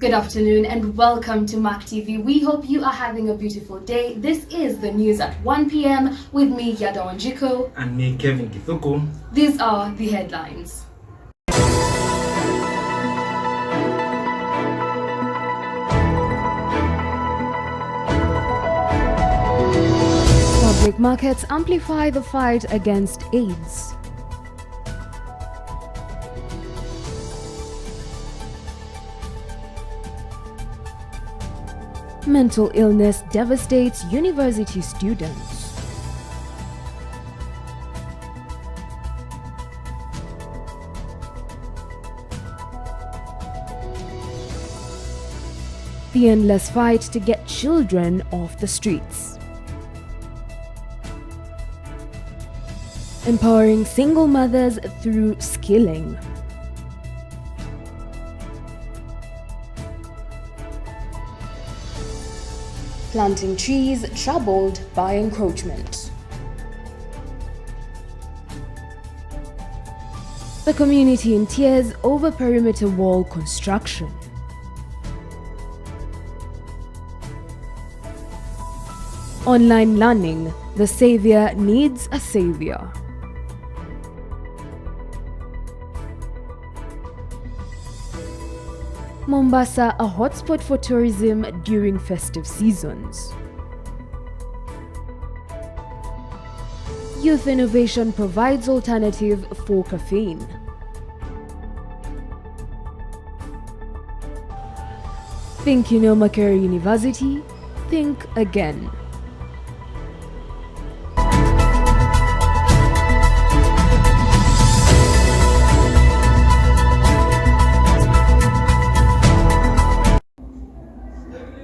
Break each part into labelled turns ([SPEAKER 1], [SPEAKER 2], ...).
[SPEAKER 1] Good afternoon and welcome to Mac TV. We hope you are having a beautiful day. This is the news at 1 p.m. with me, Yada Wanjiko.
[SPEAKER 2] And me, Kevin Kithuku.
[SPEAKER 1] These are the headlines. Public markets amplify the fight against AIDS. Mental illness devastates university students. The endless fight to get children off the streets. Empowering single mothers through skilling. Planting trees troubled by encroachment. The community in tears over perimeter wall construction. Online learning, the savior needs a savior. Mombasa, a hotspot for tourism during festive seasons. Youth innovation provides alternative for caffeine. Think you know Makerere University? Think again.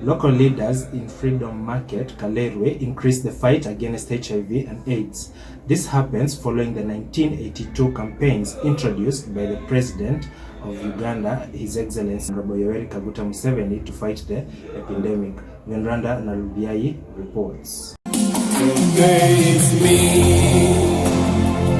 [SPEAKER 2] Local leaders in Freedom Market, Kalerwe, increased the fight against HIV and AIDS. This happens following the 1982 campaigns introduced by the President of Uganda, His Excellency Honorable Yoweri Kaguta Museveni, to fight the epidemic. Venranda Nalubiai reports.
[SPEAKER 3] Today is me,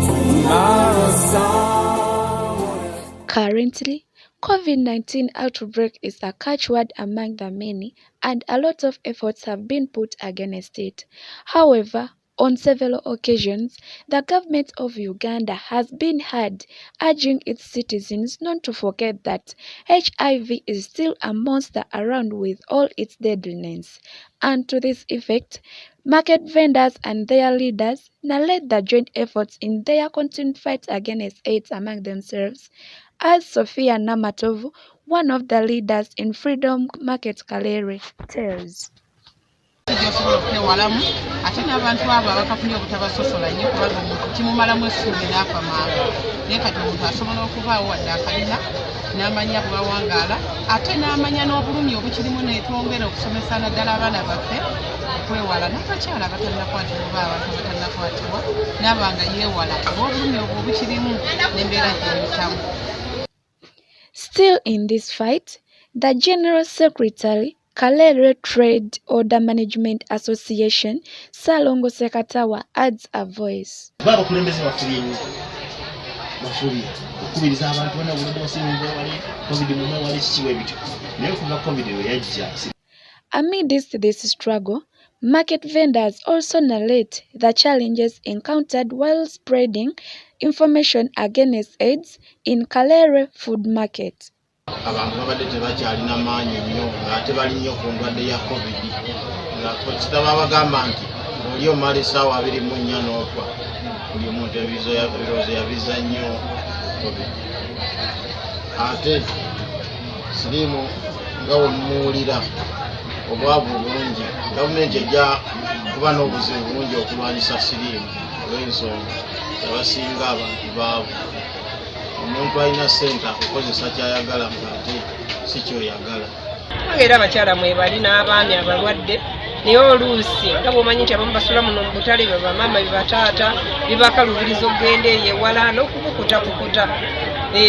[SPEAKER 3] tomorrow's someone.
[SPEAKER 4] Currently, COVID-19 outbreak is a catchword among the many, and a lot of efforts have been put against it. However, on several occasions, the government of Uganda has been heard urging its citizens not to forget that HIV is still a monster around with all its deadliness. And to this effect, market vendors and their leaders narrate the joint efforts in their continued fight against AIDS among themselves. As Sophia Namatovu, one of the leaders in Freedom Market Kalerwe, tells.
[SPEAKER 5] Ate n'abantu abo abakafunye obutabasosola nnyo kuba kimumalamu essuubi n'afa mangu. Naye kati omuntu asobola okubaawo wadde akalina n'amanya kubawangaala ate n'amanya n'obulumi obukirimu n'etwongera okusomesa naddala abaana baffe okwewala n'abakyala abatannakwatibwa oba abantu abatannakwatibwa n'abanga yeewala olw'obulumi obwo obukirimu n'embeera gy'ebitamu.
[SPEAKER 4] Still in this fight, the General Secretary, Kalerwe Trade Order Management Association, Salongo Sekatawa, adds a voice. Amidst this struggle, market vendors also narrate the challenges encountered while spreading information against AIDS in Kalerwe Food Market.
[SPEAKER 6] Abantu babadde tebakyalina maanyi nnyo ng'ate bali nnyo ku ndwadde ya COVID nga kitaba bagamba nti oli omala essaawa 24 n'ofa buli omuntu ebirowoozo yabiza nnyo COVID. Ate siriimu nga we mumuwulira obwavu bungi gavumenti ejja kuba n'obuzibu bungi okulwanyisa siriimu olw'ensonga abasinga abantu baavu. Omuntu alina ssente akukozesa ky'ayagala ng'ate si kyoyagala.
[SPEAKER 7] Era abakyala mwebali n'abaami abalwadde naye oluusi nga bw'omanyi nti abamu basula muno mu butale be bamaama be bataata bibakalubiriza okugenda eyo ewala n'okukukutakukuta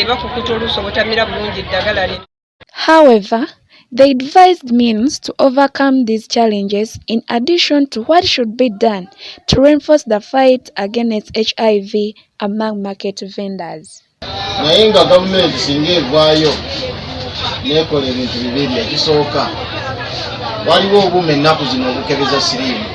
[SPEAKER 7] bakukuta oluusi obutamira bulungi eddagala lino.
[SPEAKER 4] However, they advised means to overcome these challenges in addition to what should be done to reinforce the fight against HIV among market vendors.
[SPEAKER 6] Naye nga gavumenti singa evaayo nekola ebintu bibiri. Ekisooka, waliwo obuuma ennaku zino obukebeza siriimu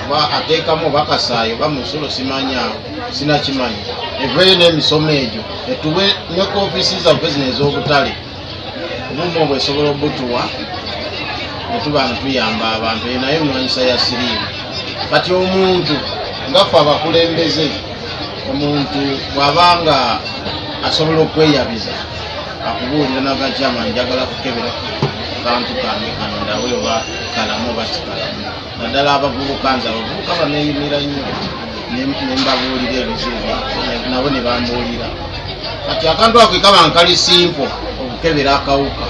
[SPEAKER 6] nga ateekamu bakasaayo bamusulo simanya sinakimanyi eveeyo n'emisomo egyo etuwe ne kofiisi zaffe zino ez'obutale obuuma obwo esobola obutuwa netuba nga tuyamba abantu eyo naye emwanyiisa ya siriimu. Kati omuntu ngaffe abakulembeze, omuntu bw'abanga asobola okweyabiza akubuulira nagajama njagala kukebera kantu kange kano ndawe oba kalamu oba sikalamu. Naddala abavubuka nze abavubuka baneeyimira nnyo nembabuulira ebizibu nabo ne bambuulira. Kati akantu ako kaba nkali simpo okukebera akawuka.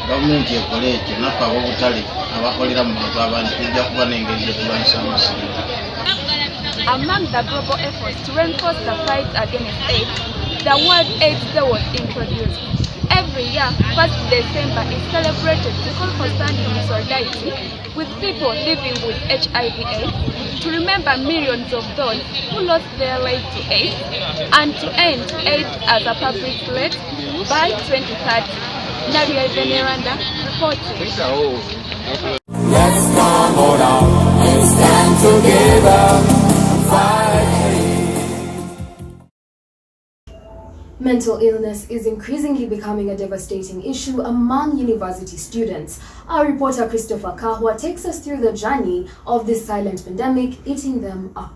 [SPEAKER 6] Gavumenti ekole ekyo, naffe ab'obutale abakolera mu bantu abangi tujja kuba n'engeri gye tulwanyisamu siriimu.
[SPEAKER 4] Among the global efforts to reinforce the fight against AIDS, the World AIDS Day was introduced. Every year, 1st December is celebrated to call for standing in solidarity with people living with HIV/AIDS, to remember millions of those who lost their lives to AIDS, and to end AIDS as a public threat by 2030. Nadia Veneranda reporting.
[SPEAKER 3] Let's come on out and stand together.
[SPEAKER 1] Mental illness is increasingly becoming a devastating issue among university students. Our reporter Christopher Kahwa takes us through the journey of this silent pandemic eating them up.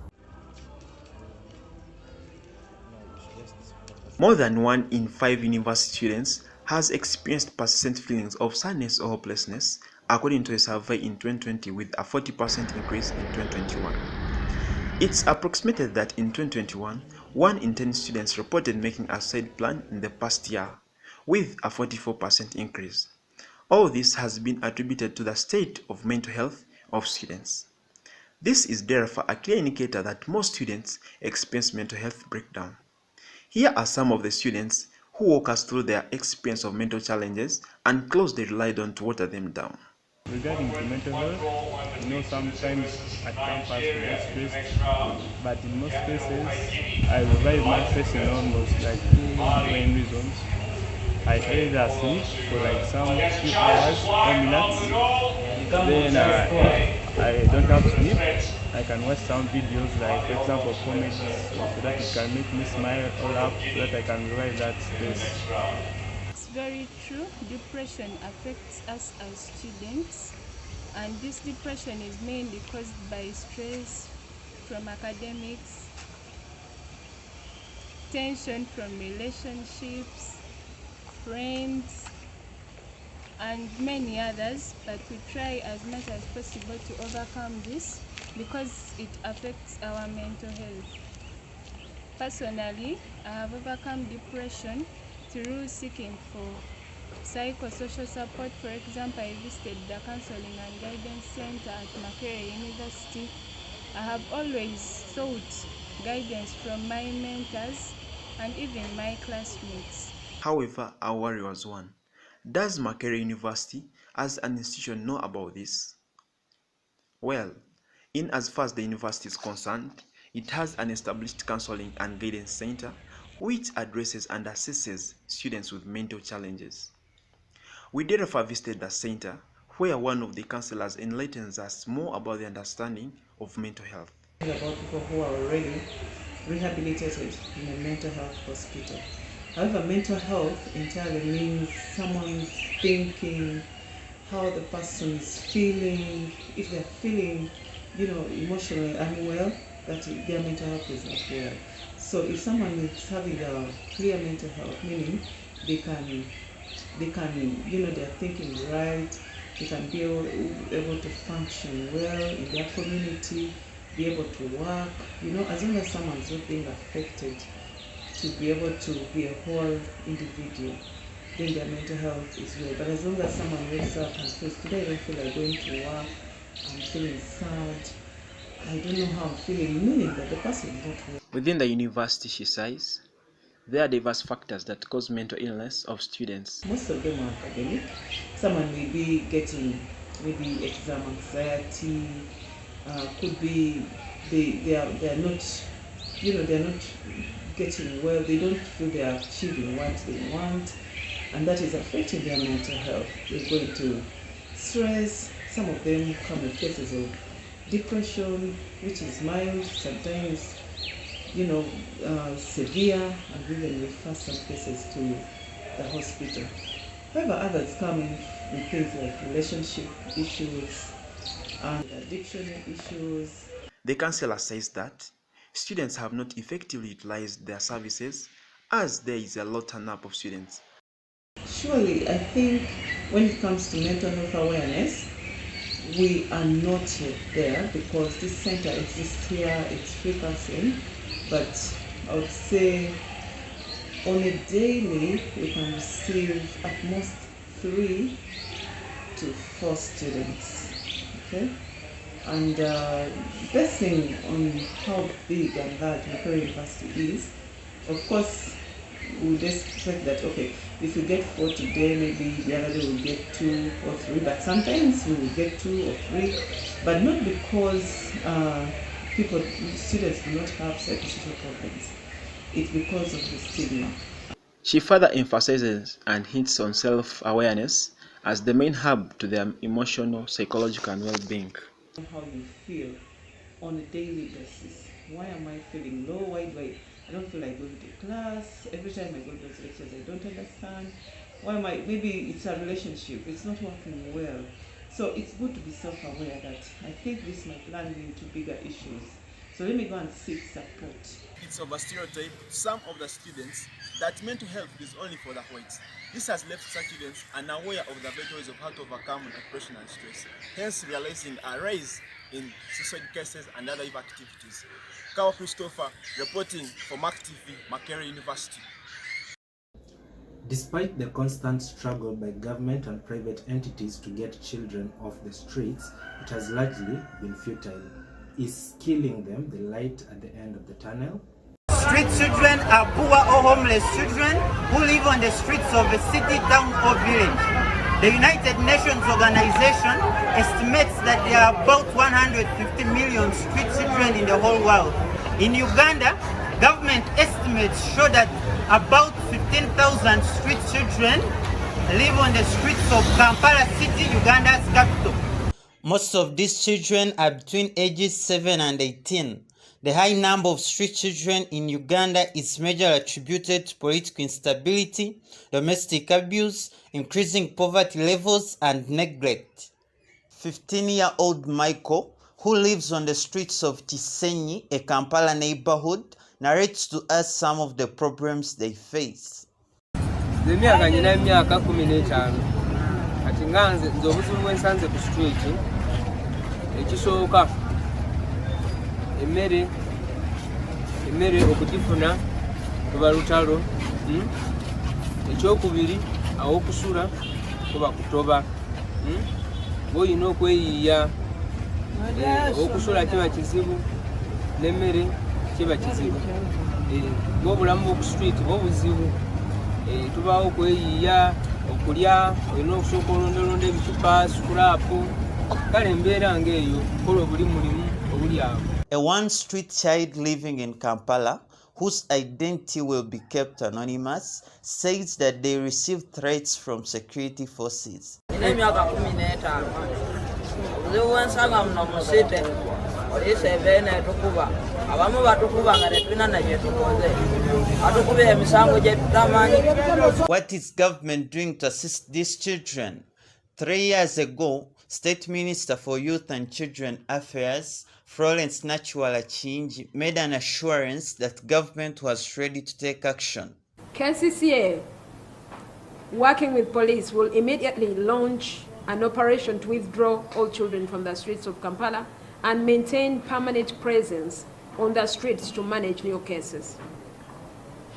[SPEAKER 8] More than 1 in 5 university students has experienced persistent feelings of sadness or hopelessness, according to a survey in 2020 with a 40% increase in 2021. It's approximated that in 2021, 1 in 10 students reported making a suicide plan in the past year, with a 44% increase. All this has been attributed to the state of mental health of students. This is therefore a clear indicator that most students experience mental health breakdown. Here are some of the students who walk us through their experience of mental challenges and clothes they relied on to water them down.
[SPEAKER 9] Regarding to mental health, sometimes at campus we get stressed, but in most cases, I revive my stress in almost like 2 main reasons. I either sleep for like some few hours or minutes, then I don't have sleep. I can watch some videos like, for example, comedy, so that it can make me smile or laugh, so that I can revive that stress.
[SPEAKER 10] It's very true. Depression affects us as students, and this depression is mainly caused by stress from academics, tension from relationships, friends, and many others, but we try as much as possible to overcome this because it affects our mental health. Personally, I have overcome depression through seeking for psychosocial support. For example, I visited the Counseling and Guidance Center at Makerere University. I have always sought guidance from my mentors and even my classmates.
[SPEAKER 8] However, our worry was one. Does Makerere University as an institution know about this? Well, in as far as the university is concerned, it has an established counseling and guidance center which addresses and assesses students with mental challenges. We therefore visited the center where one of the counselors enlightens us more about the understanding of mental health.
[SPEAKER 11] About people who are already rehabilitated in a mental health hospital. However, mental health entirely means someone's thinking, how the person is feeling. If they're feeling, emotionally unwell, that their mental health is not well. So if someone is having a clear mental health, meaning they can, they're thinking right, they can be able to function well in their community, be able to work, as long as someone's not being affected, to be able to be a whole individual, then their mental health is well. But as long as someone wakes up and says, today I don't feel like going to work, I'm feeling sad, I don't know how I'm feeling, meaning that the person is not well.
[SPEAKER 8] Within the university, she says, there are diverse factors that cause mental illness of students.
[SPEAKER 11] Most of them are academic. Someone may be getting maybe exam anxiety, could be they are not, they're not getting well, they don't feel they are achieving what they want. and that is affecting their mental health. They're going to stress. Some of them come with cases of depression, which is mild, sometimes, severe, and we even refer some cases to the hospital. However, others come in with things like relationship issues and addiction issues.
[SPEAKER 8] The counsellor says that students have not effectively utilized their services as there is a low turn-up of students.
[SPEAKER 11] Surely, I think when it comes to mental health awareness, we are not yet there because this center exists here, it's free counseling, but I would say on a daily we can receive at most 3 to 4 students. Okay? And basing on how big and large Makerere University is, of course, we would expect that, okay, if we get 4 today, maybe the other day we'll get 2 or 3, but sometimes we will get 2 or 3, but not because students do not have psychosocial problems. It's because of the stigma.
[SPEAKER 8] She further emphasizes and hints on self-awareness as the main hub to their emotional, psychological, and well-being.
[SPEAKER 11] How you feel on a daily basis. Why am I feeling low? Why do I don't feel like going to class? Every time I go to those lectures, I don't understand. Why am I? Maybe it's a relationship. It's not working well. So it's good to be self-aware that I think this might land me into bigger issues. So let me go and seek support.
[SPEAKER 12] It's of a stereotype to some of the students that mental health is only for the whites. This has left such students unaware of the better ways of how to overcome depression and stress, hence realizing a rise in suicide cases and other evil activities. Kawa Christopher reporting for MAC TV, Makerere University.
[SPEAKER 2] Despite the constant struggle by government and private entities to get children off the streets, it has largely been futile. Is killing them the light at the end of the tunnel?
[SPEAKER 13] Street children are poor or homeless children who live on the streets of a city, town or village. The United Nations organization estimates that there are about 150 million street children in the whole world. In Uganda, government estimates show that about 15,000 street children live on the streets of Kampala city, Uganda's capital. Most of these children are between ages 7 and 18. The high number of street children in Uganda is majorly attributed to political instability, domestic abuse, increasing poverty levels, and neglect. 15-year-old Michael, who lives on the streets of Kisenyi, a Kampala neighborhood, narrates to us some of the problems they face.
[SPEAKER 14] Emyaka nyina emyaka 15 kati nga nze obuzibu bwe nsanze ku street ekisooka emmere okugifuna kuba lutalo, ekyokubiri awokusula kuba kutoba, ng'olina okweyiiya, okusula kiba kizibu n'emmere kiba kizibu, ng'obulamu bw'oku street bw'obuzibu, tubaawo okweyiiya, okulya olina okusooka olondalonda ebicupa, sukulapu, kale embeera ng'eyo kola buli mulimu obuli awo.
[SPEAKER 13] A one-street child living in Kampala, whose identity will be kept anonymous, says that they receive threats from security forces. What is government doing to assist these children? 3 years ago, State Minister for Youth and Children Affairs, Florence Nachuala-Chinji, made an assurance that government was ready to take action.
[SPEAKER 15] KCCA, working with police, will immediately launch an operation to withdraw all children from the streets of Kampala and maintain permanent presence on the streets to manage new cases.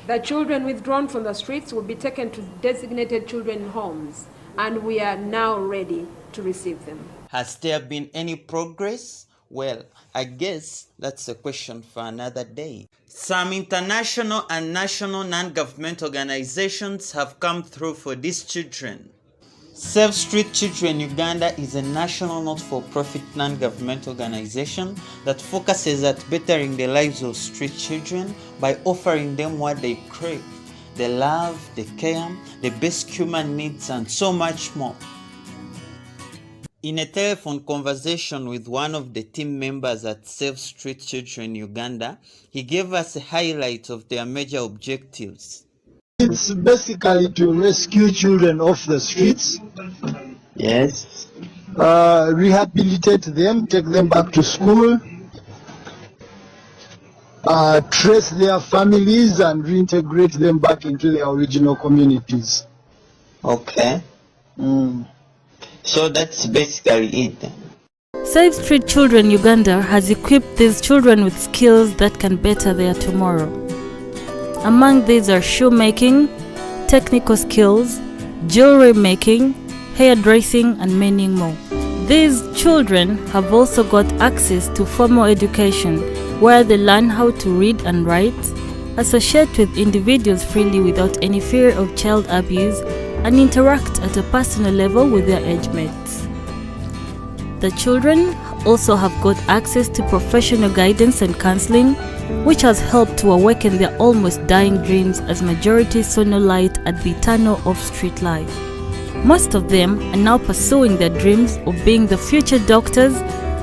[SPEAKER 15] The children withdrawn from the streets will be taken to designated children's homes, and we are now ready to receive them.
[SPEAKER 13] Has there been any progress? Well, I guess that's a question for another day. Some international and national non-government organizations have come through for these children. Save Street Children Uganda is a national not-for-profit non-government organization that focuses at bettering the lives of street children by offering them what they crave, the love, the care, the basic human needs, and so much more. In a telephone conversation with one of the team members at Save Street Children Uganda, he gave us a highlight of their major objectives.
[SPEAKER 16] It's basically to rescue children off the streets.
[SPEAKER 13] Yes.
[SPEAKER 16] Rehabilitate them, take them back to school, trace their families and reintegrate them back into their original communities.
[SPEAKER 13] Okay. So that's basically it.
[SPEAKER 17] Save Street Children Uganda has equipped these children with skills that can better their tomorrow. Among these are shoemaking, technical skills, jewelry making, hairdressing, and many more. These children have also got access to formal education where they learn how to read and write, associate with individuals freely without any fear of child abuse, and interact at a personal level with their age mates. The children also have got access to professional guidance and counseling, which has helped to awaken their almost dying dreams as majority saw no light at the tunnel of street life. Most of them are now pursuing their dreams of being the future doctors,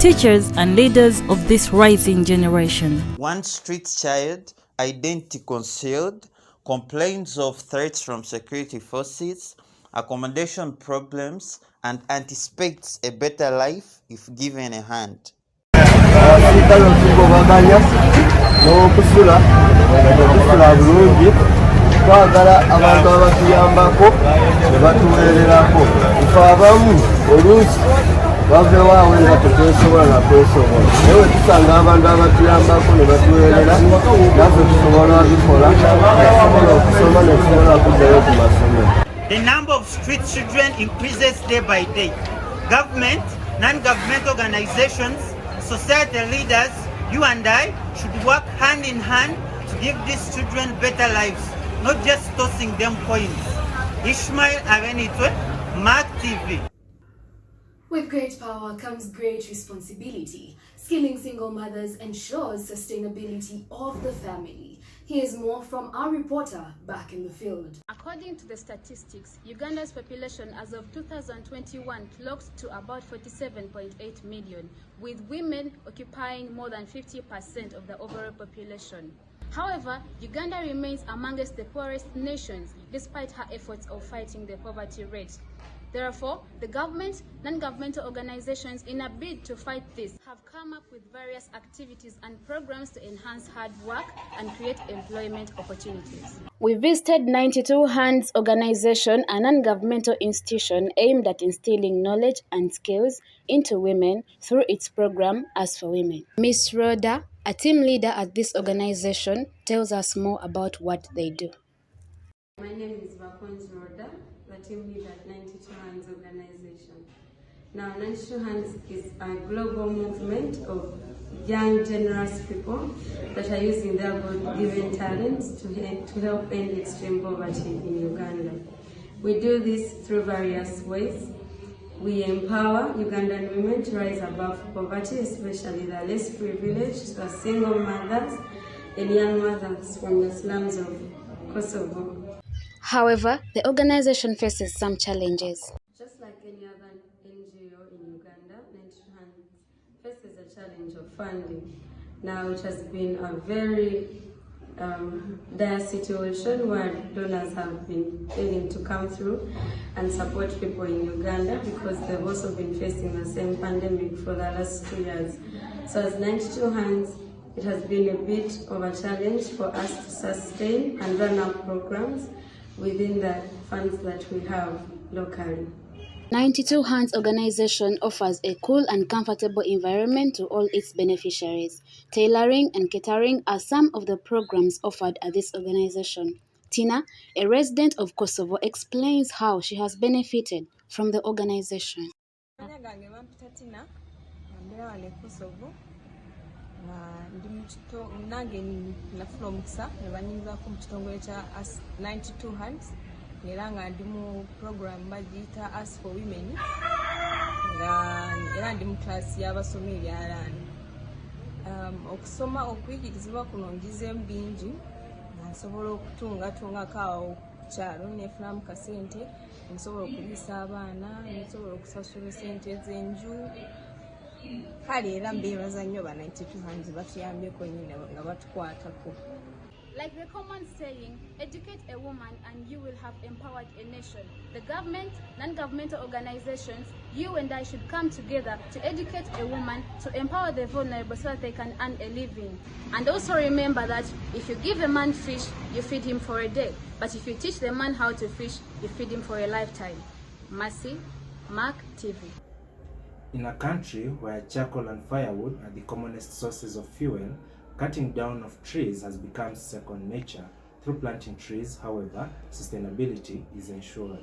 [SPEAKER 17] teachers, and leaders of this rising generation.
[SPEAKER 13] One street child, identity concealed, complains of threats from security forces, accommodation problems, and anticipates a better life if given a hand.
[SPEAKER 16] Twagala abantu abatuyambako ne batuweererako ife abamu oluusi bavewaawo nga tetusobola na kwesobola naye we tusanga abantu abatuyambako ne batuweerera naffe tusobola bikola tusobola okusoma ne tusobola kuddayo ku masomero.
[SPEAKER 13] The number of street children increases day by day. Government, non-government organizations, society leaders, you and I should work hand in hand to give these children better lives, not just tossing them coins. Ishmael Avenitwe, Mark TV.
[SPEAKER 1] With great power comes great responsibility. Skilling single mothers ensures sustainability of the family. Here's more from our reporter back in the field.
[SPEAKER 18] According to the statistics, Uganda's population as of 2021 clocked to about 47.8 million, with women occupying more than 50% of the overall population. However, Uganda remains amongst the poorest nations despite her efforts of fighting the poverty rate. Therefore, the government, non-governmental organizations, in a bid to fight this, have come up with various activities and programs to enhance hard work and create employment opportunities.
[SPEAKER 19] We visited 92 Hands organization, a non-governmental institution aimed at instilling knowledge and skills into women through its program As for Women. Miss Rhoda, a team leader at this organization, tells us more about what they do.
[SPEAKER 20] My name is Rhoda, the team leader at 92 Hands organization. Now, 92 Hands is a global movement of young, generous people that are using their God-given talents to help end extreme poverty in Uganda. We do this through various ways. We empower Ugandan women to rise above poverty, especially the less privileged, the single mothers, and young mothers from the slums of Kosovo.
[SPEAKER 19] However, the organization faces some challenges.
[SPEAKER 20] Just like any other NGO in Uganda, 92 Hands faces a challenge of funding. Now, it has been a very dire situation where donors have been failing to come through and support people in Uganda because they've also been facing the same pandemic for the last 2 years. So as 92 Hands, it has been a bit of a challenge for us to sustain and run our programs within the funds that we have locally.
[SPEAKER 19] 92 Hands organization offers a cool and comfortable environment to all its beneficiaries. Tailoring and catering are some of the programs offered at this organization. Tina, a resident of Kosovo, explains how she has benefited from the organization.
[SPEAKER 21] Nange nafuna omukisa nebanyinzako mu kitongole kya 92 Hands era nga ndi mu program bagiyita As for Women era ndi mu class y'abasomi ebyalaani. Okusoma okuyigirizibwa kuno ngizeemu bingi nsobola okutungatungako awo ku kyalo nefunamu kasente nsobola okuliisa abaana nsobola okusasula sente ez'enju kale era mbeebaza nnyo ba 92 hands batuyambyeko nyine nga batukwatako.
[SPEAKER 18] Like the common saying, educate a woman and you will have empowered a nation. The government, non-governmental organizations, you and I should come together to educate a woman, to empower the vulnerable so that they can earn a living. And also remember that if you give a man fish, you feed him for a day. But if you teach the man how to fish, you feed him for a lifetime. Mercy, Mark TV.
[SPEAKER 2] In a country where charcoal and firewood are the commonest sources of fuel, cutting down of trees has become second nature. Through planting trees, however, sustainability is ensured.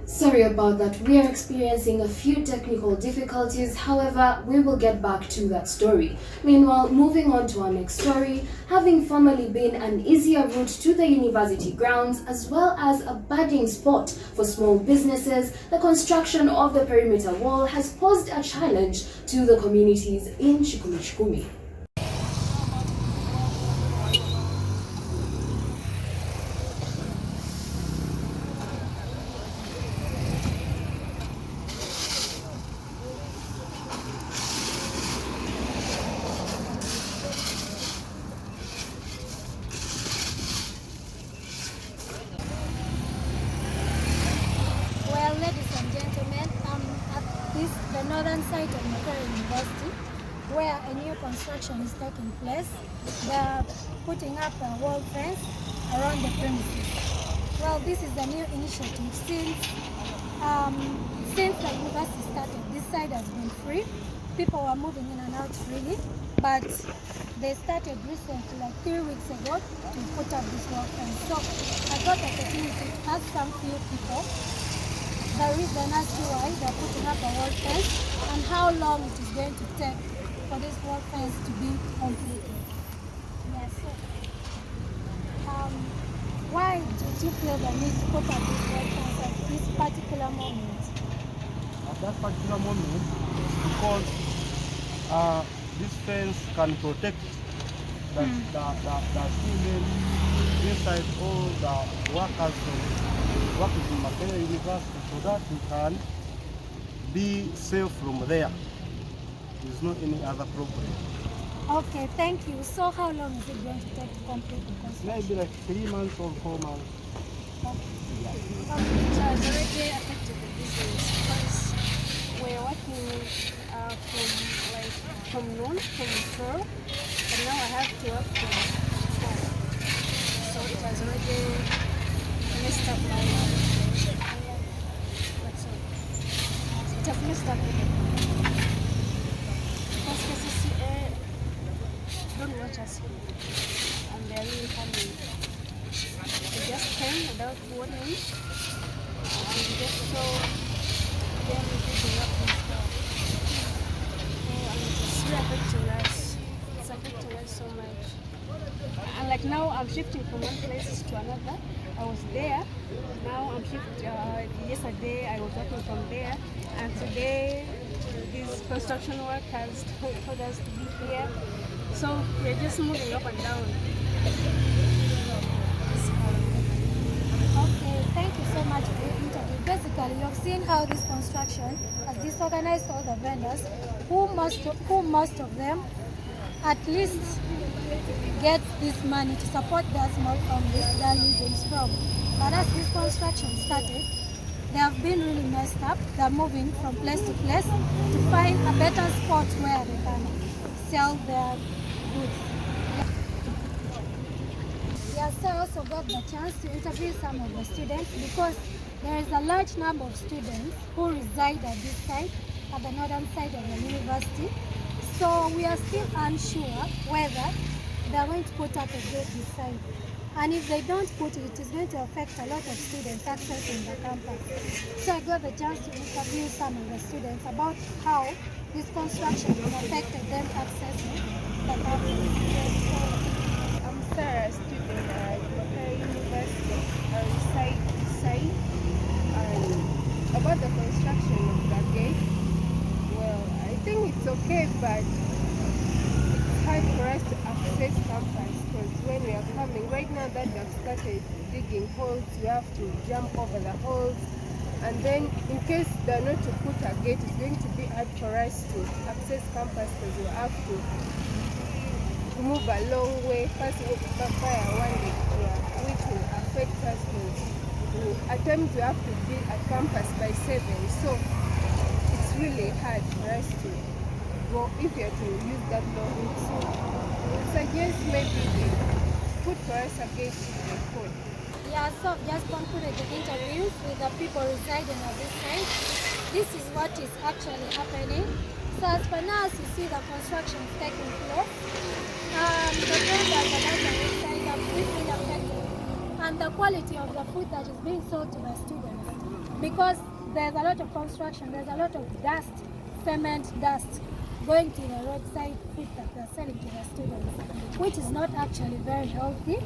[SPEAKER 1] Sorry about that, we are experiencing a few technical difficulties, however, we will get back to that story. Meanwhile, moving on to our next story, having formerly been an easier route to the university grounds as well as a budding spot for small businesses, the construction of the perimeter wall has posed a challenge to the communities in Chikumi.
[SPEAKER 5] The northern side of Macquarie University, where a new construction is taking place. They're putting up a wall fence around the premises. Well, this is a new initiative since the university started. This side has been free. People were moving in and out freely, but they started recently, like 3 weeks ago, to put up this wall fence. So I got the opportunity to ask some few people the reason as to why they're putting up a wall fence and how long it is going to take for this wall fence to be completed. Yes. So, why did you feel the need to put up this wall fence at this particular moment?
[SPEAKER 22] At that particular moment, because this fence can protect the students inside all the workers working in Macquarie University, so that we can be safe from there. There's not any other problem.
[SPEAKER 5] Okay, thank you. So how long is it going to take to complete the construction?
[SPEAKER 22] Maybe like 3 months or 4 months.
[SPEAKER 5] Okay.
[SPEAKER 23] It has already affected the business because we're working from noon, from 4, but now I have to work from 4. So it has already messed up my it has messed up because KCCA don't watch us and they're really coming. They just came without warning and we just saw them picking up this stuff. And it's really affecting us. It's affecting us so much. And like now I'm shifting from one place to another. I was there, now I'm shifting, yesterday I was working from there, and today this construction work has told us to be here. So we're just moving up and down.
[SPEAKER 5] Okay, thank you so much for your interview. Basically, you've seen how this construction has disorganized all the vendors, who most of them at least get this money to support their small families they're living from. But as this construction started, they have been really messed up. They're moving from place to place to find a better spot where they can sell their goods. Yes, I also got the chance to interview some of the students because there is a large number of students who reside at this side, at the northern side of the university. So we are still unsure whether they are going to put up a gate this side. And if they don't put it, it is going to affect a lot of students accessing the campus. So I got the chance to interview some of the students about how this construction has affected them accessing the campus. So I'm
[SPEAKER 10] Sarah, student at Makerere University, I reside about the construction of the gate. Well, I think it's okay, but it's hard for us to access campus because when we are coming, right now that we have started digging holes, we have to jump over the holes. And then in case they're not to put a gate, it's going to be hard for us to access campus because we have to move a long way, first by one day, which will affect us because at times we have to be at campus by 7. So it's really hard for us to go if you have to use that long route. So I would suggest maybe they put for us a gate if they could.
[SPEAKER 5] Yeah, so I've just concluded the interviews with the people residing on this site. This is what is actually happening. So as per now, as you see, the construction is taking place. The vendors are not on this side are really affected. And the quality of the food that is being sold to the students. Because there's a lot of construction, there's a lot of dust, cement dust, going to the roadside food that they're selling to the students, which is not actually very healthy.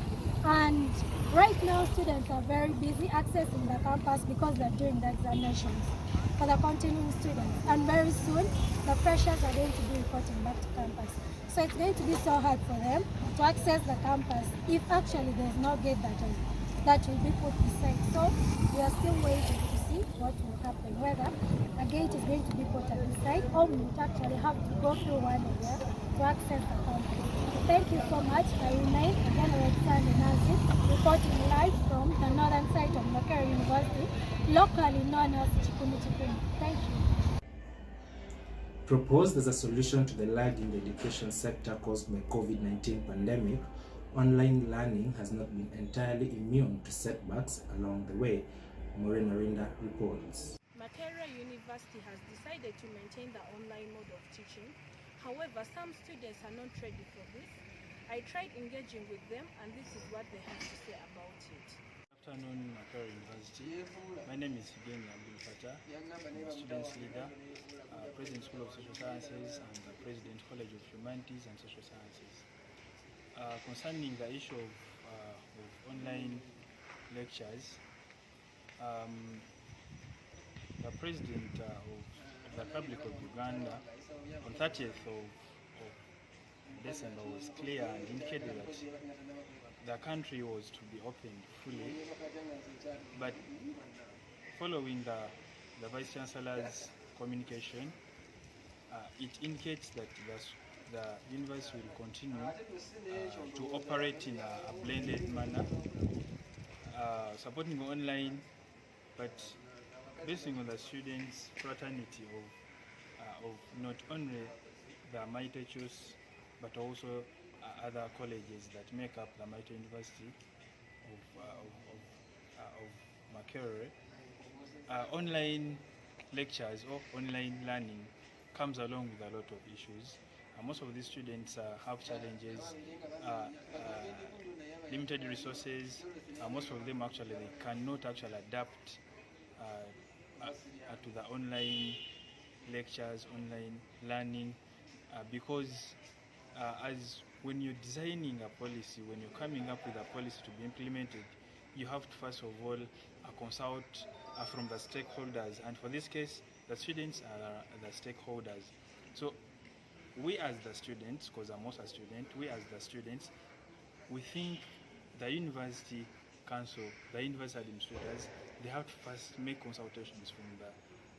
[SPEAKER 5] And right now, students are very busy accessing the campus because they're doing the examinations for the continuing students. And very soon, the freshers are going to be reporting back to campus. So it's going to be so hard for them to access the campus if actually there's no gate that will be put beside. So we are still waiting to see what will happen, whether a gate is going to be put at the side or we would actually have to go through one area to access the campus. Thank you so much. I remain General Sandy Nancy, reporting live from the northern side of Makerere University, locally known as Chikumi Chikumi. Thank you.
[SPEAKER 2] Proposed as a solution to the lag in the education sector caused by COVID-19 pandemic, online learning has not been entirely immune to setbacks along the way, Maureen Arinda reports.
[SPEAKER 4] Makerere University has decided to maintain the online mode of teaching. However, some students are not ready for this. I tried engaging with them and this is what they have to say about it.
[SPEAKER 6] Good afternoon, Makerere University. My name is Fideni Abdul Fatah. I'm a students leader, President School of Social Sciences and the President College of Humanities and Social Sciences. Concerning the issue of online lectures, the President of the Republic of Uganda on 30th of December was clear and indicated that the country was to be opened fully, but following the Vice Chancellor's communication, it indicates that the university will continue to operate in a blended manner, supporting online, but basing on the students' fraternity of not only the Maite Chus, but also other colleges that make up the Maite University of Makerere. Online lectures or online learning comes along with a lot of issues. Most of these students have challenges, limited resources. Most of them actually they cannot actually adapt to the online lectures, online learning, because as when you're designing a policy, when you're coming up with a policy to be implemented, you have to first of all consult from the stakeholders, and for this case, the students are the stakeholders. So we as the students, because I'm also a student, we as the students, we think the university council, the university administrators, they have to first make consultations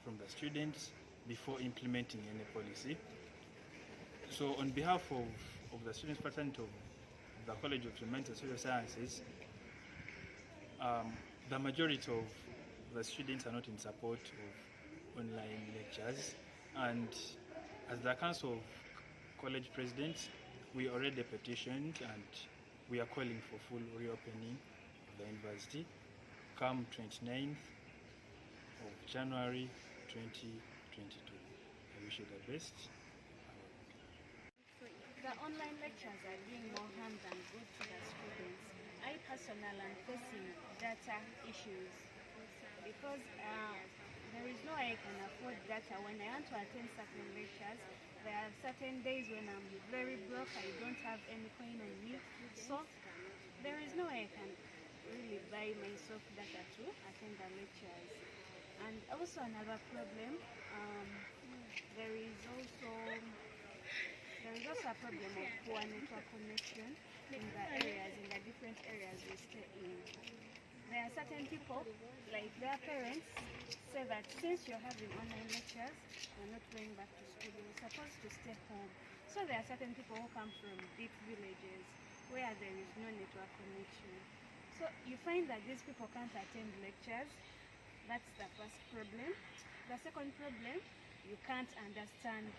[SPEAKER 6] from the students before implementing any policy. So on behalf of the students present of the College of Humanities and Social Sciences, the majority of the students are not in support of online lectures, and as the Council of College Presidents, we already petitioned and we are calling for full reopening of the university come 29th of January 2022. I wish you the best.
[SPEAKER 4] The online lectures are doing more harm than good to the students. I personally am facing data issues because there is no way I can afford data. When I want to attend certain lectures,
[SPEAKER 23] There are certain days when I'm very broke, I don't have any coin on me, so there is no way I can really buy myself data to attend the lectures. And also another problem, there is also a problem of poor network connection in the different areas we stay in. There are certain people, like their parents, say that since you're having online lectures, you're not going back to school, you're supposed to stay home. So there are certain people who come from big villages where there is no network connection. So you find that these people can't attend lectures. That's the first problem. The second problem, you can't understand,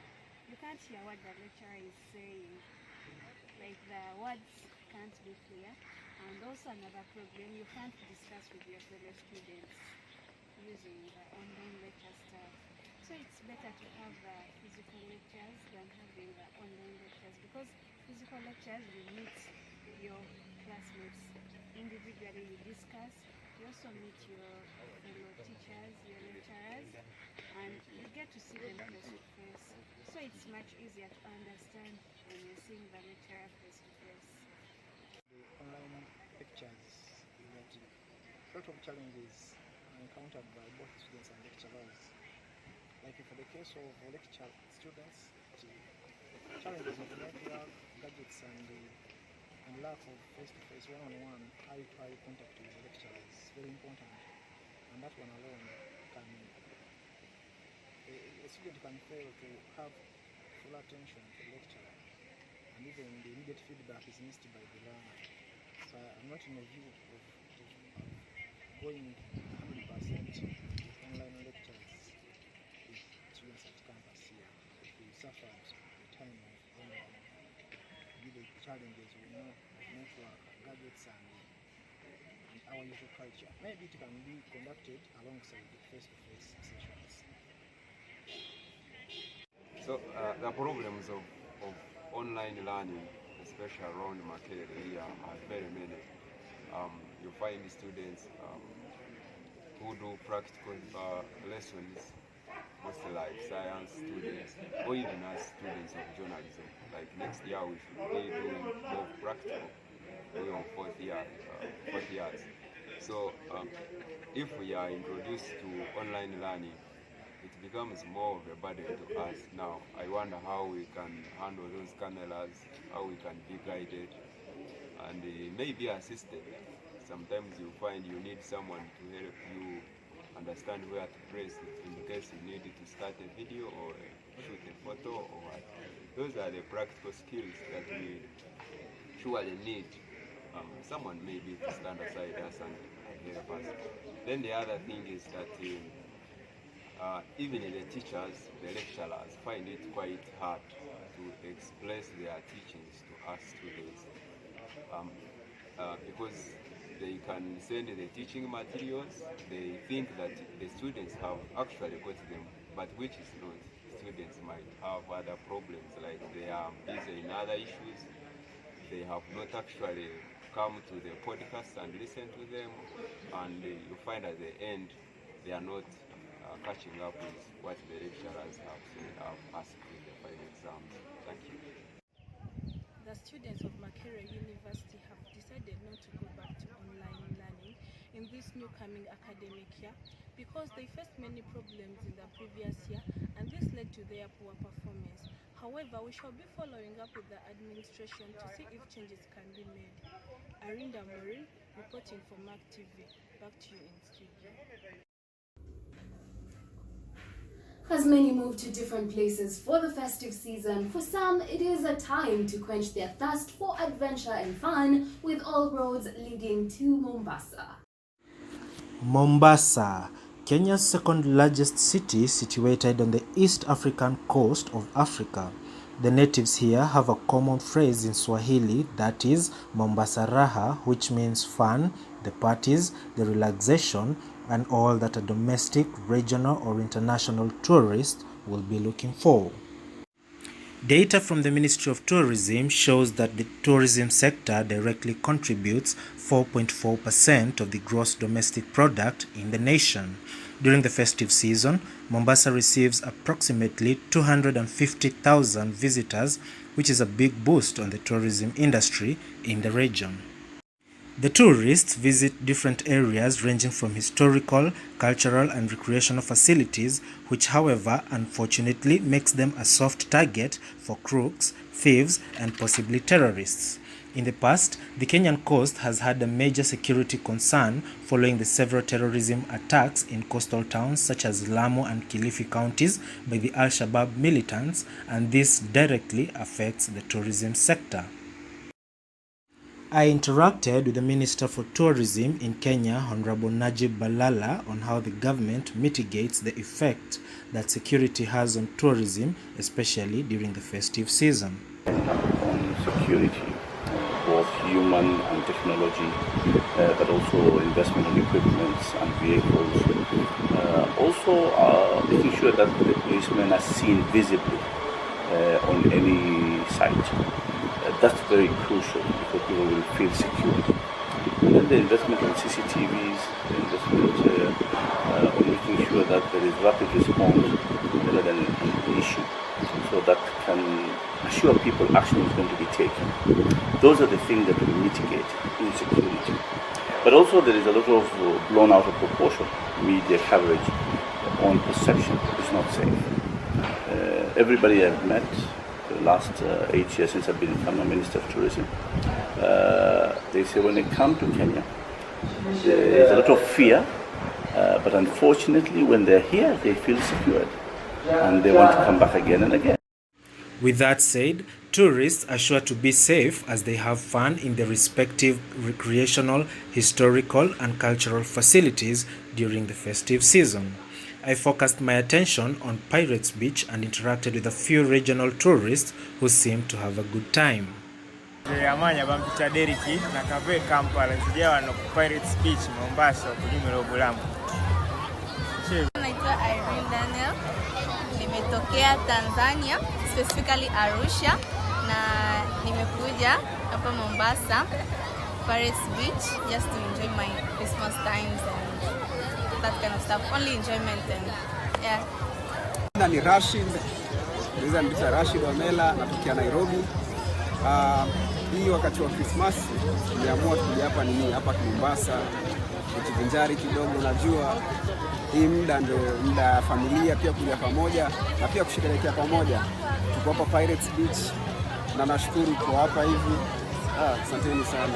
[SPEAKER 23] you can't hear what the lecturer is saying. Like the words can't be clear. And also another problem, you can't discuss with your fellow students using the online lecture stuff. So it's better to have physical lectures than having the online lectures, because physical lectures you meet your classmates individually, you discuss, you also meet your fellow teachers, your lecturers, and you get to see them face to face. So it's much easier to understand when you're seeing the lecturer face to face.
[SPEAKER 3] The online lectures, a lot of challenges are encountered by both students and lecturers. Like for the case of lecture students, the challenges of network, gadgets, and lack of face-to-face, one-on-one, eye-to-eye contact with the lecturer is very important. And that one alone can, a student can fail to have full attention to the lecturer, and even the immediate feedback is missed by the learner. So I'm not in a view of going 100% online lectures with students at campus here. If we suffered the time of online, the challenges we know of network, gadgets, and our usual culture. Maybe it can be conducted alongside the face-to-face sessions.
[SPEAKER 7] So the problems of online learning, especially around Makerere here, are very many. You find students who do practical lessons, mostly like science students, or even as students of journalism. Like next year we should be doing more practical, we are fourth years. So if we are introduced to online learning, it becomes more of a burden to us. Now, I wonder how we can handle those cameras, how we can be guided, and maybe assisted. Sometimes you find you need someone to help you understand where to press it in case you need to start a video or shoot a photo or what. Those are the practical skills that we surely need. Someone maybe to stand aside us and help us. Then the other thing is that even the teachers, the lecturers, find it quite hard to express their teachings to us students because they can send the teaching materials, they think that the students have actually got them, but which is not. Students might have other problems, like they are busy in other issues, they have not actually come to the podcast and listen to them, and you find at the end they are not catching up with what the lecturers have asked in the final exams. Thank you.
[SPEAKER 4] The students of Makerere University have decided not to go back to online learning in this new coming academic year because they faced many problems in the previous year, and this led to their poor performance. However, we shall be following up with the administration to see if changes can be made. Arinda Morin, reporting for Mark TV. Back to you in studio.
[SPEAKER 1] As many move to different places for the festive season, for some it is a time to quench their thirst for adventure and fun, with all roads leading to Mombasa.
[SPEAKER 2] Mombasa, Kenya's second largest city, situated on the East African coast of Africa. The natives here have a common phrase in Swahili that is Mombasa Raha, which means fun, the parties, the relaxation, and all that a domestic, regional, or international tourist will be looking for. Data from the Ministry of Tourism shows that the tourism sector directly contributes 4.4% of the gross domestic product in the nation. During the festive season, Mombasa receives approximately 250,000 visitors, which is a big boost on the tourism industry in the region. The tourists visit different areas ranging from historical, cultural and recreational facilities, which however unfortunately makes them a soft target for crooks, thieves and possibly terrorists. In the past, the Kenyan coast has had a major security concern following the several terrorism attacks in coastal towns such as Lamu and Kilifi counties by the Al-Shabaab militants, and this directly affects the tourism sector. I interacted with the Minister for Tourism in Kenya, Honorable Najib Balala, on how the government mitigates the effect that security has on tourism, especially during the festive season.
[SPEAKER 8] On security, both human and technology, but also investment in equipment and vehicles. Also making sure that the policemen are seen visibly on any site. That's very crucial because people will feel secure. And then the investment in CCTVs, the investment on making sure that there is rapid response rather than an issue, so that can assure people action is going to be taken. Those are the things that will mitigate insecurity. But also there is a lot of blown out of proportion media coverage on perception. It's not safe. Everybody I've met the last 8 years since I've become a Minister of Tourism, they say when they come to Kenya, there is a lot of fear, but unfortunately when they're here, they feel secured and they want to come back again and again.
[SPEAKER 2] With that said, tourists are sure to be safe as they have fun in their respective recreational, historical and cultural facilities during the festive season. I focused my attention on Pirates Beach and interacted with a few regional tourists who seemed to have a good time.
[SPEAKER 9] Amanya bampita Deriki na kave Kampala zijawa na Pirates Beach Mombasa kunyumelo Bulambo.
[SPEAKER 11] Naitwa Irene Daniel. Nimetokea Tanzania, specifically Arusha, na nimekuja hapa Mombasa Pirates Beach just to enjoy my Christmas times and that kind of stuff. Only enjoyment and yeah.
[SPEAKER 24] Ni Rashid. Niweza mbita Rashid Omela, natokea Nairobi. Hii wakati wa Christmas niliamua kuja hapa hapa Mombasa kujivinjari kidogo. Najua hii muda ndio muda ya familia pia kuja pamoja na pia kusherehekea pamoja. Tuko hapa Pirates Beach na nashukuru kwa hapa hivi. Asanteni sana.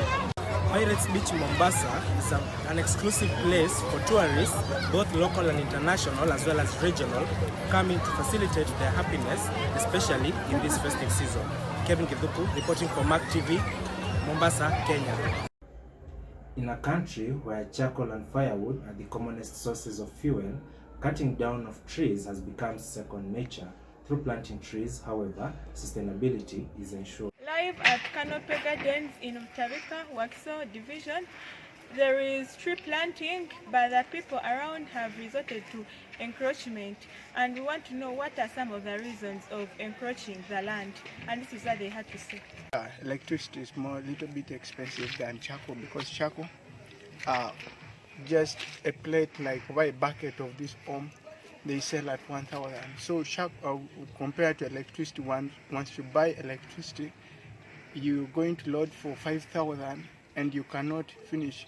[SPEAKER 9] Pirates Beach Mombasa is an exclusive place for tourists, both local and international as well as regional, coming to facilitate their happiness, especially in this festive season. Kevin Kiduku reporting for Mark TV, Mombasa, Kenya.
[SPEAKER 2] In a country where charcoal and firewood are the commonest sources of fuel, cutting down of trees has become second nature. Through planting trees, however, sustainability is ensured.
[SPEAKER 4] Live at Canopy Gardens in Utarika, Wakiso Division, there is tree planting, but the people around have resorted to encroachment, and we want to know what are some of the reasons of encroaching the land, and this is what they had to say.
[SPEAKER 3] Electricity is a little bit expensive than charcoal because charcoal, just a plate like a bucket of this they sell at 1,000. So compared to electricity, once you buy electricity, you're going to load for 5,000 and you cannot finish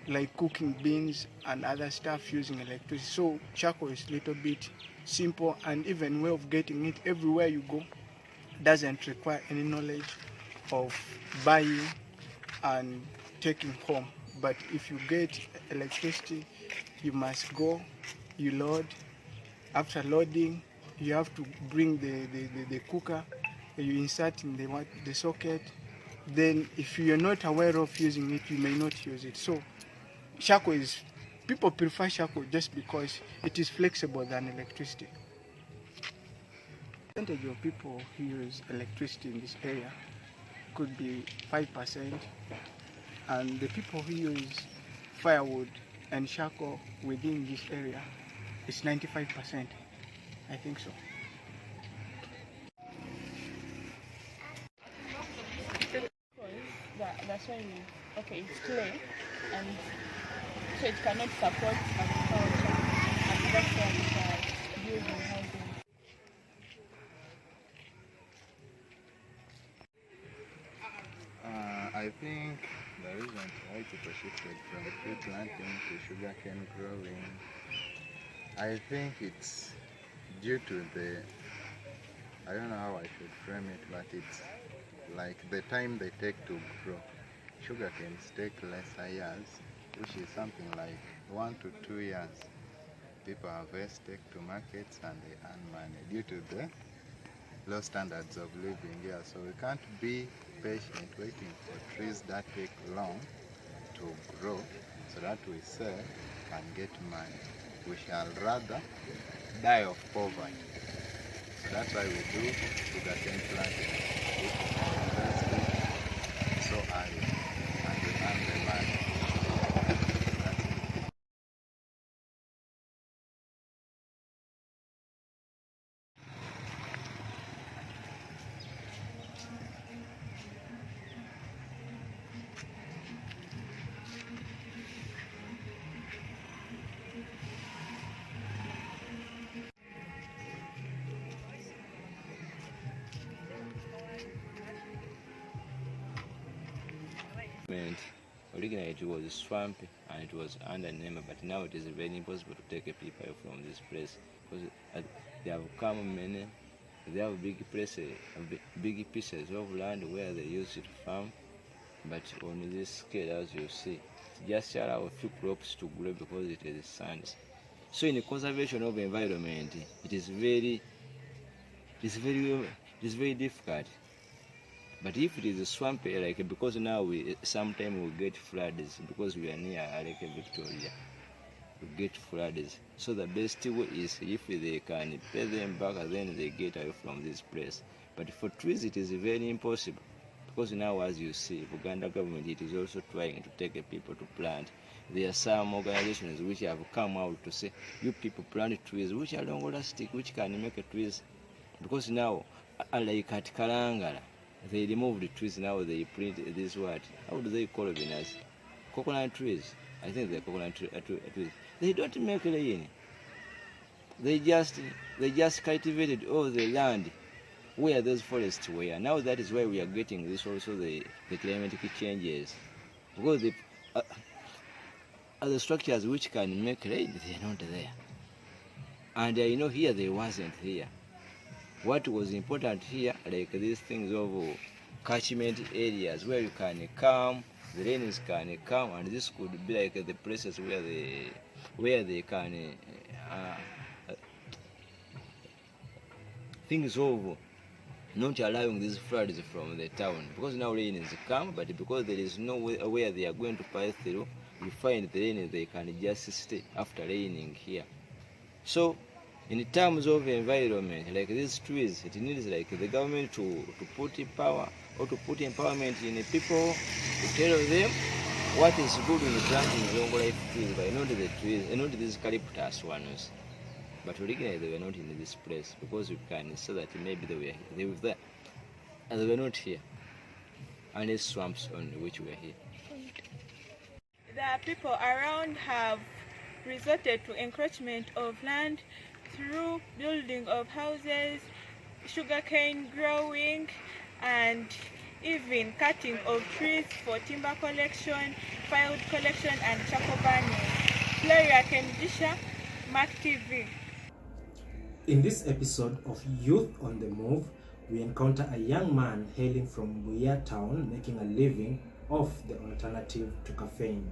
[SPEAKER 3] like cooking beans and other stuff using electricity. So charcoal is a little bit simple, and even way of getting it everywhere you go doesn't require any knowledge of buying and taking home. But if you get electricity, you must go, you load. After loading, you have to bring the cooker, you insert in the socket. Then if you're not aware of using it, you may not use it. So charcoal people prefer charcoal just because it is flexible than electricity. The percentage of people who use electricity in this area could be 5%, and the people who use firewood and charcoal within this area is 95%. I think so.
[SPEAKER 4] The soil, okay, it's clay, and so it cannot support agriculture.
[SPEAKER 10] That's why we start building housing.
[SPEAKER 12] I think the reason why people shifted from tree planting to sugarcane growing, I think it's due to I don't know how I should frame it, but it's like the time they take to grow. Sugarcanes take lesser years, which is something like 1 to 2 years. People harvest, take to markets, and they earn money due to the low standards of living here. So we can't be patient waiting for trees that take long to grow so that we sell and get money. We shall rather die of poverty. So that's why we do sugarcane planting. We invest it so early and we earn the money.
[SPEAKER 14] Originally it was swampy and it was under NEMA, but now it is very impossible to take people from this place because they have come many. They have big places, big pieces of land where they used to farm, but on this scale, as you see, just allow a few crops to grow because it is sand. So in the conservation of the environment, it is very difficult. But if it is swampy, like because now we sometimes we get floods because we are near Lake Victoria, we get floods. So the best way is if they can pay them back, then they get away from this place. But for trees, it is very impossible because now, as you see, Uganda government it is also trying to take people to plant. There are some organizations which have come out to say, you people plant trees which are long lasting, which can make trees, because now, like at Kalangala, they remove the trees, now they print this what? How do they call it as? Coconut trees. I think they're coconut trees. They don't make rain. They just cultivated all the land where those forests were. Now that is why we are getting this also the climatic changes. Because the other structures which can make rain, they are not there. And I know here they wasn't here. What was important here, like these things of catchment areas where you can come, the rains can come, and this could be like the places where they can things of not allowing these floods from the town, because now rains come, but because there is no where they are going to pass through, you find the rain they can just stay after raining here. So in terms of environment, like these trees, it needs like the government to put in power or to put empowerment in the people, to tell them what is good in planting long life trees, but not the trees, not these eucalyptus ones. But originally they were not in this place because we can say that maybe they were there, and they were not here, and it's swamps on which we are here.
[SPEAKER 4] The people around have resorted to encroachment of land through building of houses, sugarcane growing, and even cutting of trees for timber collection, firewood collection, and charcoal burning. Gloria Kendisha, Mark TV.
[SPEAKER 2] In this episode of Youth on the Move, we encounter a young man hailing from Buya town making a living off the alternative to caffeine.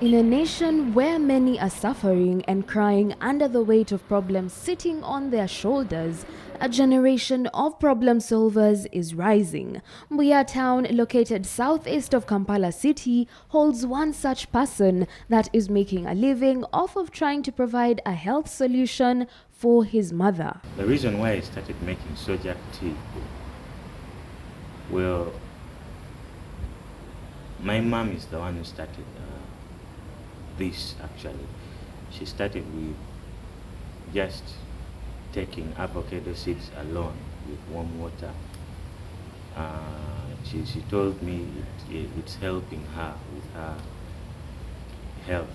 [SPEAKER 1] In a nation where many are suffering and crying under the weight of problems sitting on their shoulders, a generation of problem solvers is rising. Buya town, located southeast of Kampala city, holds one such person that is making a living off of trying to provide a health solution for his mother.
[SPEAKER 15] The reason why I started making soja tea, well, my mom is the one who started this actually. She started with just taking avocado seeds alone with warm water, she told me it's helping her with her health.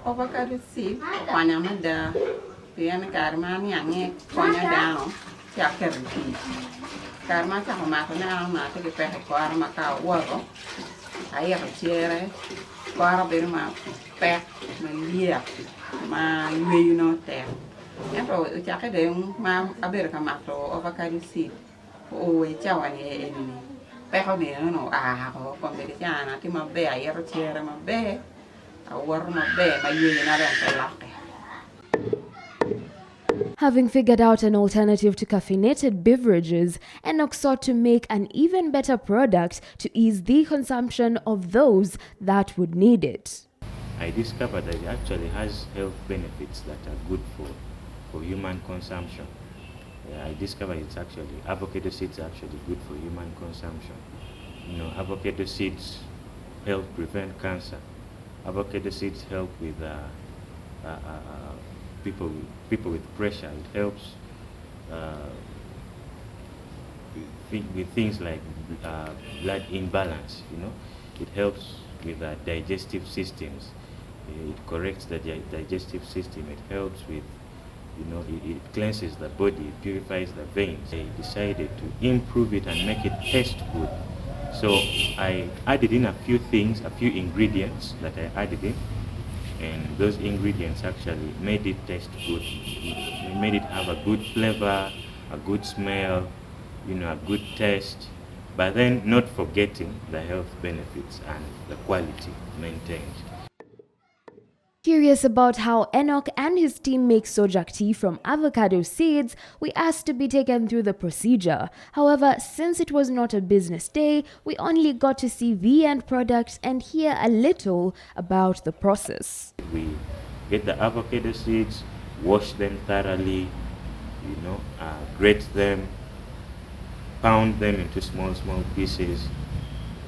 [SPEAKER 13] Avocado seed, Panamada, Piana Carmani, and Ponya down, Chakari. Carma Chamacana, take a pair of Carmaca water. I have a chair, Carabirma, pack, my year, my way not there. And for Chakadam, Mam, a bit of a matter of avocado seed. Oh, a chawan enemy. Pehone, no, ah, from the Jana, Timma Bear, your chair, my bear.
[SPEAKER 1] Having figured out an alternative to caffeinated beverages, Enoch sought to make an even better product to ease the consumption of those that would need it.
[SPEAKER 15] I discovered that it actually has health benefits that are good for human consumption. I discovered it's actually, avocado seeds are actually good for human consumption. You know, avocado seeds help prevent cancer. Avocado seeds help with people with pressure. It helps with things like blood imbalance. You know, it helps with digestive systems. It corrects the digestive system. It helps with, you know, it cleanses the body, it purifies the veins. I decided to improve it and make it taste good. So I added in a few things, a few ingredients that I added in, and those ingredients actually made it taste good. It made it have a good flavor, a good smell, you know, a good taste, but then not forgetting the health benefits and the quality maintained.
[SPEAKER 1] Curious about how Enoch and his team make sojak tea from avocado seeds, we asked to be taken through the procedure. However, since it was not a business day, we only got to see the end product and hear a little about the process.
[SPEAKER 15] We get the avocado seeds, wash them thoroughly, you know, grate them, pound them into small pieces,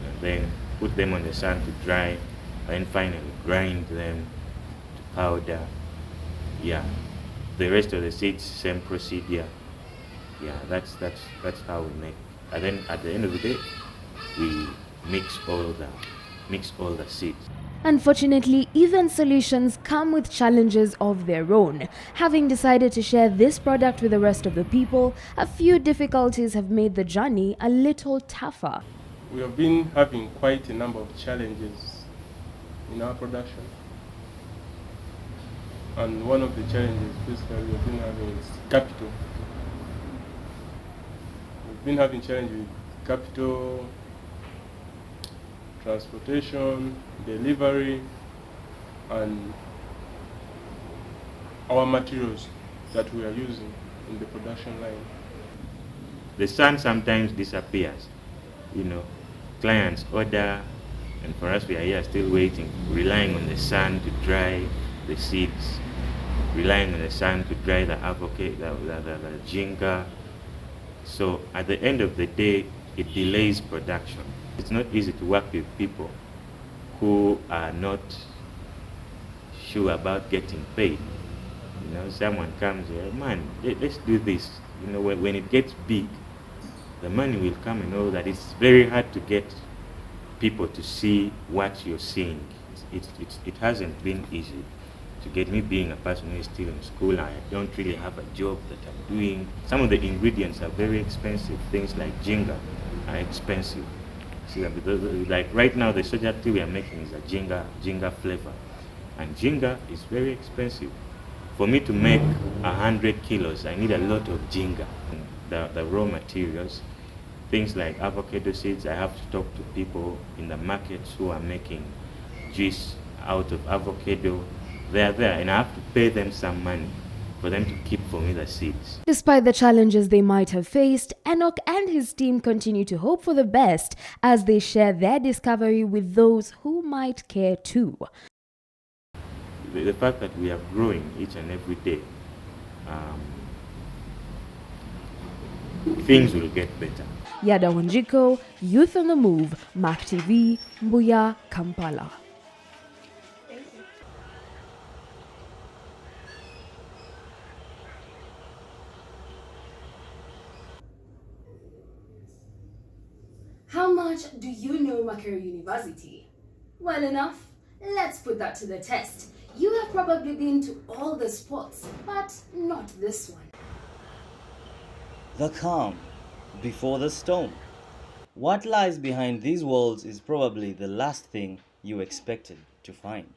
[SPEAKER 15] and then put them on the sun to dry, and finally grind them powder. Yeah, the rest of the seeds, same procedure. Yeah, that's how we make. And then at the end of the day, we mix all the seeds.
[SPEAKER 1] Unfortunately, even solutions come with challenges of their own. Having decided to share this product with the rest of the people, a few difficulties have made the journey a little tougher.
[SPEAKER 16] We have been having quite a number of challenges in our production. And one of the challenges basically we've been having is capital. We've been having challenges with capital, transportation, delivery, and our materials that we are using in the production line.
[SPEAKER 15] The sun sometimes disappears, you know. Clients order, and for us we are here still waiting, relying on the sun to dry the seeds, relying on the sun to dry the avocado, the ginger. So at the end of the day, it delays production. It's not easy to work with people who are not sure about getting paid. You know, someone comes here, man, let's do this. You know, when it gets big, the money will come and all that. It's very hard to get people to see what you're seeing. It hasn't been easy to get me, being a person who is still in school. I don't really have a job that I'm doing. Some of the ingredients are very expensive. Things like ginger are expensive. See, because like right now the soja tea we are making is a ginger flavor, and ginger is very expensive. For me to make 100 kilos, I need a lot of ginger. The raw materials, things like avocado seeds, I have to talk to people in the markets who are making juice out of avocado. They are there, and I have to pay them some money for them to keep for me the seeds.
[SPEAKER 1] Despite the challenges they might have faced, Enoch and his team continue to hope for the best as they share their discovery with those who might care too.
[SPEAKER 15] The fact that we are growing each and every day, things will get better.
[SPEAKER 1] Yada Wanjiko, Youth on the Move, Mac TV, Mbuya, Kampala. How much do you know Makerere University? Well enough, let's put that to the test. You have probably been to all the sports, but not this one.
[SPEAKER 17] The calm before the storm. What lies behind these walls is probably the last thing you expected to find.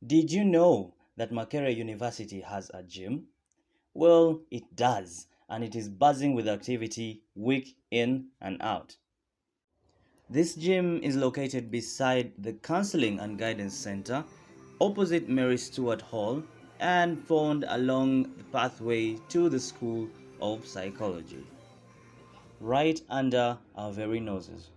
[SPEAKER 17] Did you know that Makerere University has a gym? Well, it does, and it is buzzing with activity week in and out. This gym is located beside the Counseling and Guidance Center, opposite Mary Stuart Hall, and found along the pathway to the School of Psychology, right under our very noses.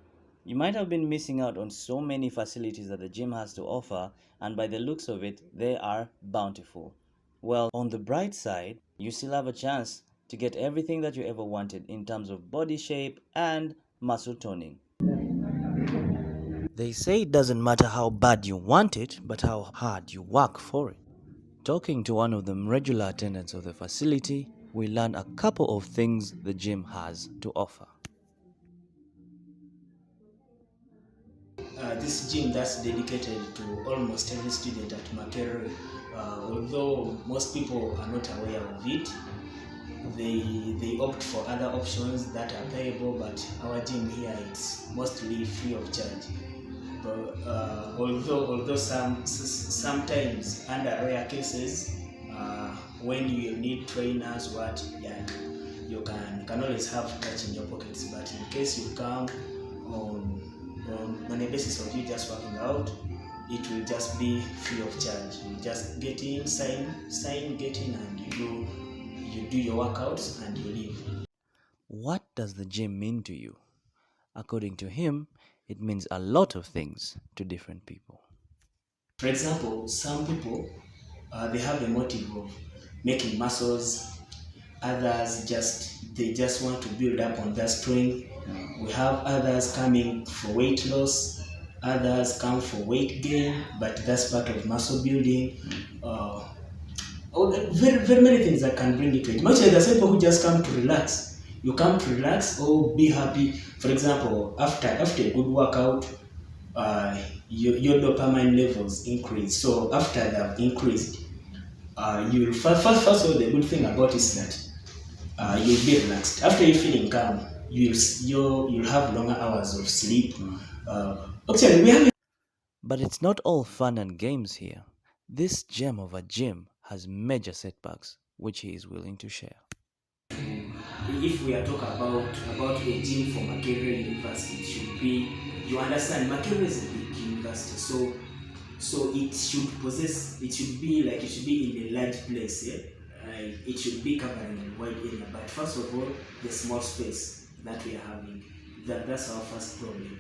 [SPEAKER 17] You might have been missing out on so many facilities that the gym has to offer, and by the looks of it, they are bountiful. Well, on the bright side, you still have a chance to get everything that you ever wanted in terms of body shape and muscle toning. They say it doesn't matter how bad you want it, but how hard you work for it. Talking to one of the regular attendants of the facility, we learn a couple of things the gym has to offer.
[SPEAKER 19] This gym that's dedicated to almost every student at Makerere, although most people are not aware of it, they opt for other options that are payable, but our gym here is mostly free of charge. But although sometimes under rare cases, when you need trainers, you can always have cash in your pockets. But in case you come on a basis of you just working out, it will just be free of charge. You just get in, sign, get in, and you do your workouts and you leave.
[SPEAKER 17] What does the gym mean to you? According to him, it means a lot of things to different people.
[SPEAKER 19] For example, some people, they have a motive of making muscles. Others they just want to build up on their strength. We have others coming for weight loss. Others come for weight gain, but that's part of muscle building. Very, very many things that can bring you to it. Actually, there's people who just come to relax. You come to relax or be happy. For example, after a good workout, your dopamine levels increase. So after they've increased, you'll first of all, the good thing about it is that you'll be relaxed. After you're feeling calm, you'll have longer hours of sleep. Actually, we have.
[SPEAKER 17] But it's not all fun and games here. This gem of a gym has major setbacks, which he is willing to share.
[SPEAKER 19] If we are talking about a gym for Makerere University, it should be, you understand, Makerere is a big university, so it should be in a large place, yeah? It should be covering a wide area. But first of all, the small space that we are having, that's our first problem.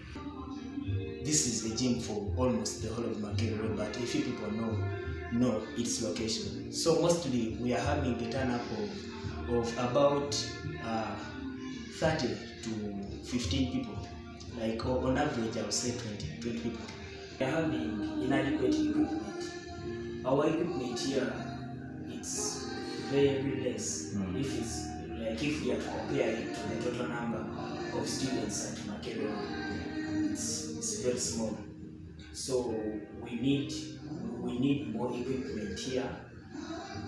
[SPEAKER 19] This is a gym for almost the whole of Makerere, but if you people know its location. So mostly we are having a turn-up of about 30 to 15 people. Like on average, I would say 20 people. We are having inadequate equipment. Our equipment here, it's very less. If we are to compare it to the total number of students at Makerere, it's very small. So we need more equipment here,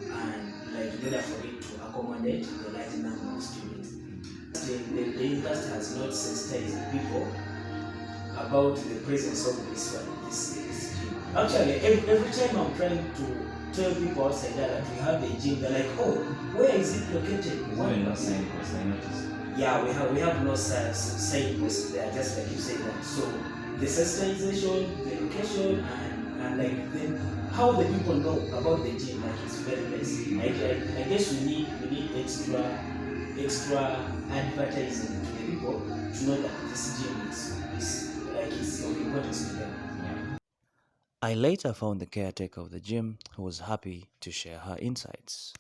[SPEAKER 19] and in order for it to accommodate the large number of students. The university has not sensitized people about the presence of this gym. Actually, every time I'm trying to tell people outside that we have a gym, they're like, oh, where is it located? Yeah, we have no signposts there, just like you said that. So the sensitization, the location, and then how the people know about the gym, it's very less. I guess we need extra advertising to the people to know that this gym is of importance to them.
[SPEAKER 17] I later found the caretaker of the gym who was happy to share her insights.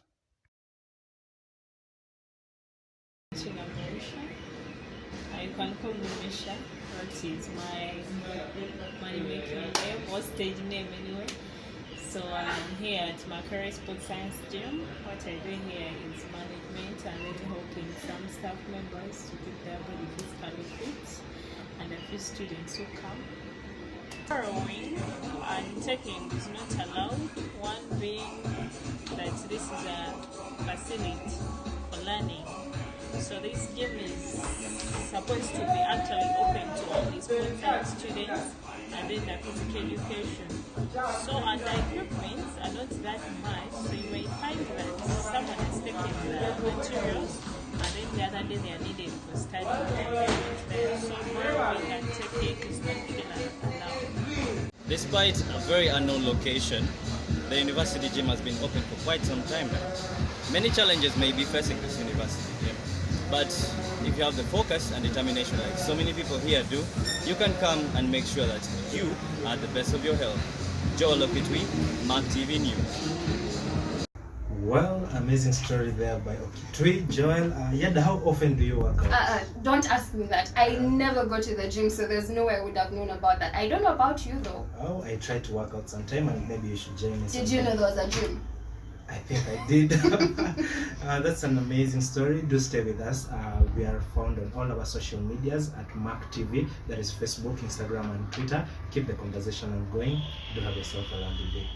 [SPEAKER 20] You can call me Misha. That is my money making name or stage name anyway. So I'm here at Makere Sports Science Gym. What I do here is management and then helping some staff members to keep their body physically fit and a few students who come. Borrowing and taking is not allowed, one being that this is a facility for learning. So this gym is supposed to be actually open to all these sports students and then the physical education. So and the equipment are not that much, so you may find that someone has taken the materials and then the other day they are needed for study. So where we can take it is not even allowed.
[SPEAKER 17] Despite a very unknown location, the university gym has been open for quite some time now. Many challenges may be facing this university gym, but if you have the focus and determination like so many people here do, you can come and make sure that you are at the best of your health. Joel Okitwi, Mark TV News.
[SPEAKER 2] Well, amazing story there by Okitwi. Joel, Yada, how often do you work out?
[SPEAKER 1] Don't ask me that. I never go to the gym, so there's no way I would have known about that. I don't know about you though.
[SPEAKER 2] Oh, I try to work out sometime and maybe you should join me.
[SPEAKER 1] Did you know there was a gym?
[SPEAKER 2] I think I did. That's an amazing story. Do stay with us. We are found on all our social medias at Mark TV. That is Facebook, Instagram, and Twitter. Keep the conversation ongoing. Do have yourself a lovely day.